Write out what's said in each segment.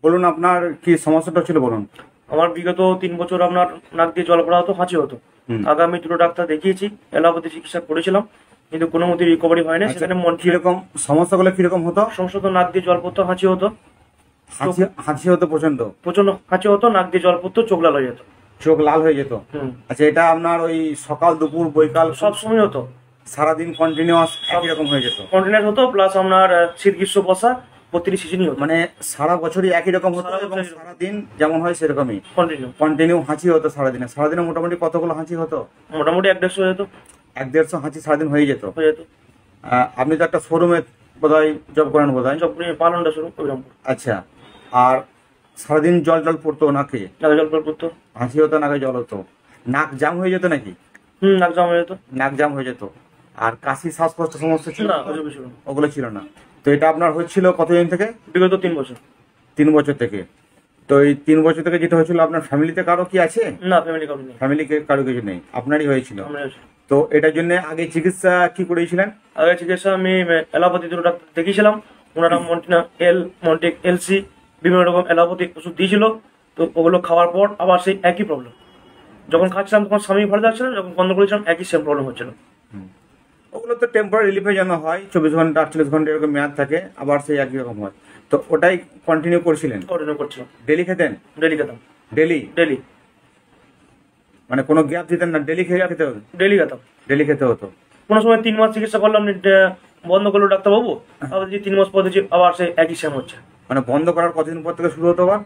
বলুন আপনার কি সমস্যাটা ছিল বলুন। আমার বিগত 3 বছর আপনার নাক দিয়ে জল পড়া হতো, হাঁচি হতো। আগামী দুটো ডাক্তার দেখিয়েছি, এলোপ্যাথি চিকিৎসা করেছিলাম, কিন্তু কোনো মতে রিকভারি হয় না। সেখানে কিরকম সমস্যাগুলো কিরকম হতো? সমস্যা তো নাক দিয়ে জল পড়তো, হাঁচি হতো, হাঁচি হতো প্রচন্ড প্রচন্ড হাঁচি হতো, নাক দিয়ে জল পড়তো, চোখ লাল হয়ে যেত। চোখ লাল হয়ে যেত? আচ্ছা, এটা আপনার ওই সকাল দুপুর বৈকাল সব সময় হতো? সারাদিন কন্টিনিউয়াস একই রকম হয়ে যেত? কন্টিনিউয়াস হতো, প্লাস আপনার শীত গ্রীষ্ম বর্ষা প্রতিটি সিজনই হতো। মানে সারা বছরই একই রকম হতো এবং সারাদিন যেমন হয় সেরকমই কন্টিনিউ হাঁচি হতো সারাদিনে? সারাদিনে মোটামুটি কতগুলো হাঁচি হতো? মোটামুটি 1-150 হয়ে যেত। 1-150 হাঁচি সারাদিন হয়ে যেত? আপনি তো একটা শোরুমে বোধহয় জব করেন? বোধহয় পালনটা শোরুম রামপুর। আচ্ছা, আর সারাদিন জল জল পড়তো নাকে? জল পড়তো, হাঁচি হতো, নাকে জল হতো, নাক জাম হয়ে যেত নাকি? নাক জাম হয়ে যেত। নাক জাম হয়ে যেত। আর কাশি শ্বাসকষ্ট সমস্যা ছিল? ওগুলো ছিল না। তো এটা আপনার হচ্ছিল কতদিন থেকে? বিগত 3 বছর। 3 বছর থেকে? তো এই 3 বছর থেকে যেটা হয়েছিল, আপনার ফ্যামিলিতে কারো কি আছে? না, ফ্যামিলি কারো নেই। ফ্যামিলিকে কারো কিছু নেই, আপনারই হয়েছিল? তো এটার জন্য আগে চিকিৎসা কি করেছিলেন? আগে চিকিৎসা আমি এলোপ্যাথি দুটো ডাক্তার দেখিয়েছিলাম। ওনারা মন্টেক এলসি বিভিন্ন রকম এলোপ্যাথি ওষুধ দিয়েছিল। তো ওগুলো খাওয়ার পর আবার সেই একই প্রবলেম। যখন খাচ্ছিলাম তখন স্বামী ভালো যাচ্ছিল, যখন বন্ধ করেছিলাম একই সেম প্রবলেম হচ্ছিল। ওগুলো তো টেম্পোরারি রিলিফের জন্য হয়, 24 ঘন্টা 48 ঘন্টা এরকম মেয়াদ থাকে, আবার সেই একই রকম হয়। তো ওটাই কন্টিনিউ করছিলেন? কন্টিনিউ করছিলাম। ডেলি খেতেন? ডেলি খেতাম। ডেলি মানে কোনো গ্যাপ দিতেন না? ডেলি খেতে হতো? ডেলি খেতে হতো। কোনো সময় 3 মাস চিকিৎসা করলাম, বন্ধ করলো ডাক্তারবাবু, আবার যে 3 মাস পর দেখছি আবার সেই একই সেম হচ্ছে। মানে বন্ধ করার কতদিন পর থেকে শুরু হতো আবার?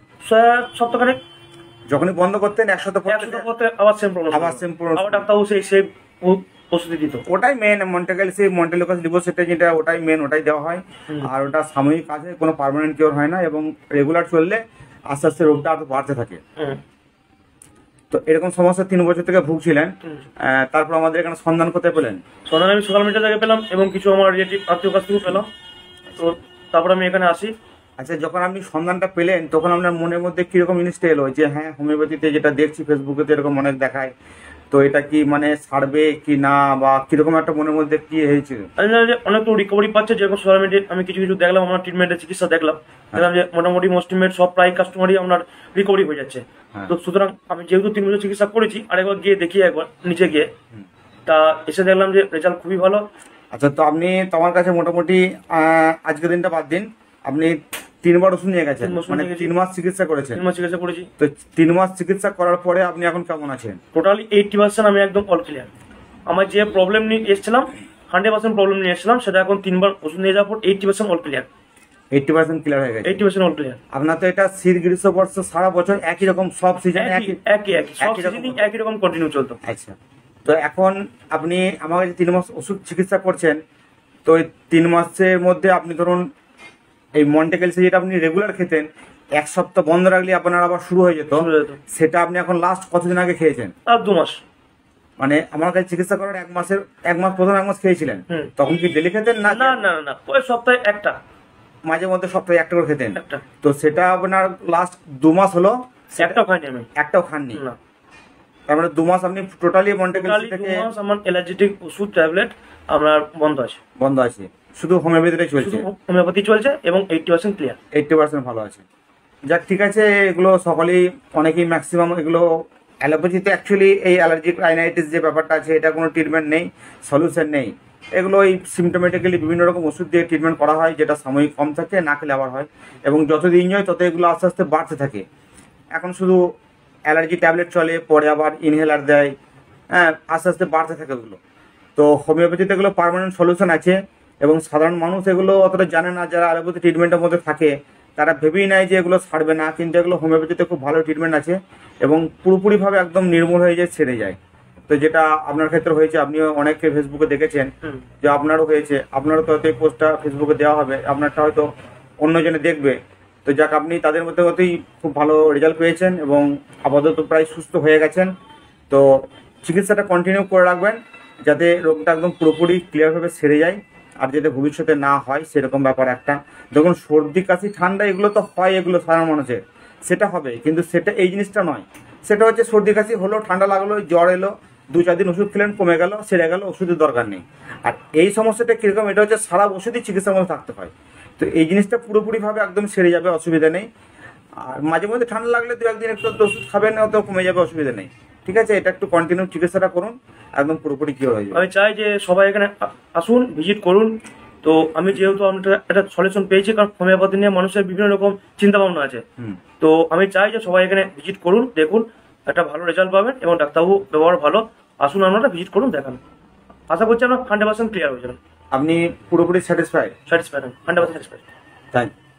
সপ্তাহখানেক। যখনই বন্ধ করতেন 1 সপ্তাহ পর আবার সেম প্রবলেম, আবার ডাক্তারবাবু সেই ওষুধ দিত। ওটাই মেন মন্টেলোকাস লিভোসেট্রাজিন, যেটা ওটাই মেন, ওটাই দেওয়া হয়। আর ওটা সাময়িক কাজে, কোনো পার্মানেন্ট কিওর হয় না, এবং রেগুলার চললে আস্তে আস্তে রোগটা আরো বাড়তে থাকে। তো এরকম সমস্যা 3 বছর থেকে ভুগছিলেন। তারপর আমাদের এখানে সন্ধান করতে পেলেন? সন্ধান আমি সোশ্যাল মিডিয়া থেকে পেলাম এবং কিছু আমার রিলেটিভ আত্মীয় কাছ থেকেও পেলাম। তো তারপর আমি এখানে আসি। আচ্ছা, যখন আপনি সন্ধানটা পেলেন তখন আপনার মনের মধ্যে কিরকম জিনিসটা এলো যে হ্যাঁ, হোমিওপ্যাথিতে যেটা দেখছি ফেসবুকে তো এরকম অনেক দেখায়, তো এটা কি মানে ছাড়বে কি না, বা কিরকম একটা মনের মধ্যে কি হয়েছিল? অনেক তো রিকভারি পাচ্ছে, যেরকম সোশ্যাল মিডিয়ায় আমি কিছু দেখলাম, আমার ট্রিটমেন্টের চিকিৎসা দেখলাম যে মোটামুটি মোস্টমেট সব প্রায় কাস্টমারই আপনার রিকভারি হয়ে যাচ্ছে। তো সুতরাং আমি যেহেতু 3 বছর চিকিৎসা করেছি, আরেকবার গিয়ে দেখি, একবার নিচে গিয়ে তা এসে দেখলাম যে রেজাল্ট খুবই ভালো। আচ্ছা, তো আপনি তোমার কাছে মোটামুটি আজকের দিনটা বাদ দিন, আপনি 3 বার ওষুধ নিয়ে গেছেন, মানে 3 মাস চিকিৎসা করেছেন? 3 মাস চিকিৎসা করেছি। তো 3 মাস চিকিৎসা করার পরে আপনি এখন কেমন আছেন? টোটালি 80% আমি একদম অল ক্লিয়ার। আমার যে প্রবলেম নিয়ে এসেছিলাম 100% প্রবলেম নিয়ে এসেছিলাম, সেটা এখন 3 বার ওষুধ নিয়ে যাওয়ার পর 80% অল ক্লিয়ার। 80% ক্লিয়ার হয়ে গেছে? 80% অল ক্লিয়ার। আপনার তো এটা শীত গ্রীষ্ম বর্ষা সারা বছর একই রকম, সব সিজন একই রকম কন্টিনিউ চলতো। আচ্ছা, তো এখন আপনি আমার কাছে 3 মাস ওষুধ চিকিৎসা করছেন, তো 3 মাসের মধ্যে আপনি ধরুন এই মন্টেকেলসে যেটা আপনি রেগুলার খেতেন, 1 সপ্তাহ বন্ধ রাখলে আপনার আবার শুরু হয়ে যেত, সেটা আপনি এখন লাস্ট কতদিন আগে খেয়েছেন? 2 মাস। মানে আমার কাছে চিকিৎসা করার 1 মাস প্রথম 1 মাস খেয়েছিলেন, তখন কি ডেলি খেতেন? না না না না, ওই সপ্তাহে একটা, মাঝে মধ্যে সপ্তাহে একটা করে খেতেন। তো সেটা আপনার লাস্ট 2 মাস হলো একটাও খাইনি আমি? একটাও খাননি? না। তার মানে 2 মাস আপনি টোটালি মন্টেকেলসি থেকে? 2 মাস আমার অ্যালার্জেটিক ওষুধ ট্যাবলেট আপনার বন্ধ আছে, শুধু হোমিওপ্যাথিটাই চলছে? হোমিওপ্যাথি চলছে এবং 80% ক্লিয়ার। 80% ভালো আছে। যাক, ঠিক আছে। এগুলো সকলেই, অনেকেই ম্যাক্সিমাম এগুলো অ্যালোপ্যাথিতে অ্যাকচুয়ালি এই অ্যালার্জিক রাইনাইটিস যে ব্যাপারটা আছে, এটা কোনো ট্রিটমেন্ট নেই, সলিউশন নেই। এগুলো এই সিমটোমেটিক্যালি বিভিন্ন রকম ওষুধ দিয়ে ট্রিটমেন্ট করা হয়, যেটা সাময়িক কম থাকে, না খেলে আবার হয়, এবং যত দিন যায় তত এগুলো আস্তে আস্তে বাড়তে থাকে। এখন শুধু অ্যালার্জি ট্যাবলেট চলে, পরে আবার ইনহেলার দেয়, হ্যাঁ, আস্তে আস্তে বাড়তে থাকে ওগুলো। তো হোমিওপ্যাথিতে এগুলো পার্মানেন্ট সলিউশন আছে, এবং সাধারণ মানুষ এগুলো অতটা জানে না, যারা অ্যালোপ্যাথি ট্রিটমেন্টের মধ্যে থাকে তারা ভেবেই নেয় যে এগুলো ছাড়বে না, কিন্তু এগুলো হোমিওপ্যাথিতে খুব ভালো ট্রিটমেন্ট আছে, এবং পুরোপুরিভাবে একদম নির্মূল হয়ে যায়, ছেড়ে যায়। তো যেটা আপনার ক্ষেত্রে হয়েছে, আপনিও অনেককে ফেসবুকে দেখেছেন যে আপনারও হয়েছে, আপনারও তো এই পোস্টটা ফেসবুকে দেওয়া হবে, আপনারটা হয়তো অন্যজনে দেখবে। তো যাক, আপনি তাদের মধ্যে হতেই খুব ভালো রেজাল্ট পেয়েছেন এবং আপাতত প্রায় সুস্থ হয়ে গেছেন। তো চিকিৎসাটা কন্টিনিউ করে রাখবেন, যাতে রোগটা একদম পুরোপুরি ক্লিয়ারভাবে সেরে যায়, আর যাতে ভবিষ্যতে না হয় সেরকম ব্যাপার একটা। দেখুন, সর্দি কাশি ঠান্ডা এগুলো তো হয়, এগুলো সাধারণ মানুষের, সেটা হবে, কিন্তু সেটা এই জিনিসটা নয়। সেটা হচ্ছে সর্দি কাশি হলো, ঠান্ডা লাগলো, জ্বর এলো, 2-4 দিন ওষুধ খেলেন, কমে গেল, সেরে গেল, ওষুধের দরকার নেই। আর এই সমস্যাটা কিরকম, এটা হচ্ছে সারা ওষুধই চিকিৎসার মধ্যে থাকতে হয়। তো এই জিনিসটা পুরোপুরিভাবে একদম সেরে যাবে, অসুবিধা নেই। আর মাঝে মধ্যে ঠান্ডা লাগলে 2-1 দিন একটু ওষুধ খাবেন, তো কমে যাবে, অসুবিধা নেই। ঠিক আছে, এটা একটু কন্টিনিউ চিকিৎসাটা করুন, একদম পুরোপুরি কিওর হয়ে যাবে। আমি চাই যে সবাই এখানে আসুন, ভিজিট করুন। তো আমি যেহেতু আমরা একটা সলিউশন পেয়েছি, কারণ হোমিওপ্যাথি নিয়ে মানুষের বিভিন্ন রকম চিন্তা ভাবনা আছে। তো আমি চাই যে সবাই এখানে ভিজিট করুন, দেখুন, একটা ভালো রেজাল্ট পাবেন এবং ডাক্তারবাবু ব্যবহার ভালো। আসুন, আপনারা ভিজিট করুন, দেখান। আশা করছি আপনার 100% ক্লিয়ার হয়ে যাবেন। আপনি পুরোপুরি satisfied? Satisfied, 100% satisfied. Thank you.